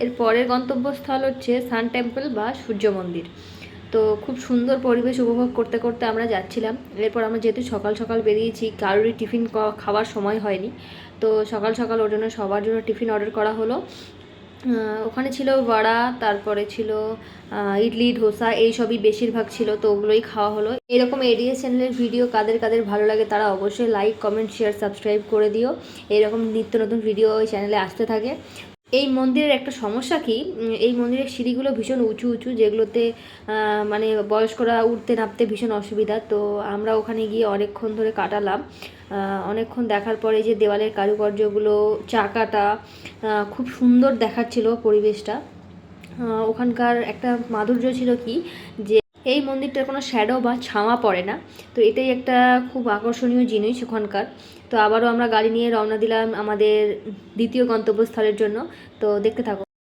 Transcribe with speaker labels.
Speaker 1: এর পরের গন্তব্যস্থল হচ্ছে সান টেম্পল বা সূর্য মন্দির। তো খুব সুন্দর পরিবেশ উপভোগ করতে করতে আমরা যাচ্ছিলাম। এরপর আমরা যেহেতু সকাল সকাল বেরিয়েছি, কারোরই টিফিন খাওয়ার সময় হয়নি, তো সকাল সকাল ওর জন্য সবার জন্য টিফিন অর্ডার করা হলো। ওখানে ছিল বড়া, তারপরে ছিল ইডলি, ধোসা, এইসবই বেশিরভাগ ছিল, তো ওগুলোই খাওয়া হলো। এরকম এডিএস চ্যানেলের ভিডিও কাদের কাদের ভালো লাগে তারা অবশ্যই লাইক, কমেন্ট, শেয়ার, সাবস্ক্রাইব করে দিও। এরকম নিত্য নতুন ভিডিও ওই চ্যানেলে আসতে থাকে। এই মন্দিরের একটা সমস্যা কি, এই মন্দিরের সিঁড়িগুলো ভীষণ উঁচু উঁচু, যেগুলোতে মানে বয়স্করা উঠতে নামতে ভীষণ অসুবিধা। তো আমরা ওখানে গিয়ে অনেকক্ষণ ধরে কাটালাম। অনেকক্ষণ দেখার পরে যে দেওয়ালের কারুকার্যগুলো, চাকাটা খুব সুন্দর দেখাচ্ছিল পরিবেশটা। ওখানকার একটা মাধুর্য ছিল কি, যে এই মন্দিরটার কোনো শ্যাডো বা ছাওয়া পড়ে না, তো এটাই একটা খুব আকর্ষণীয় জিনিস ওখানকার। তো আবারও আমরা গাড়ি নিয়ে রওনা দিলাম আমাদের দ্বিতীয় গন্তব্যস্থলের জন্য। তো দেখতে থাকো।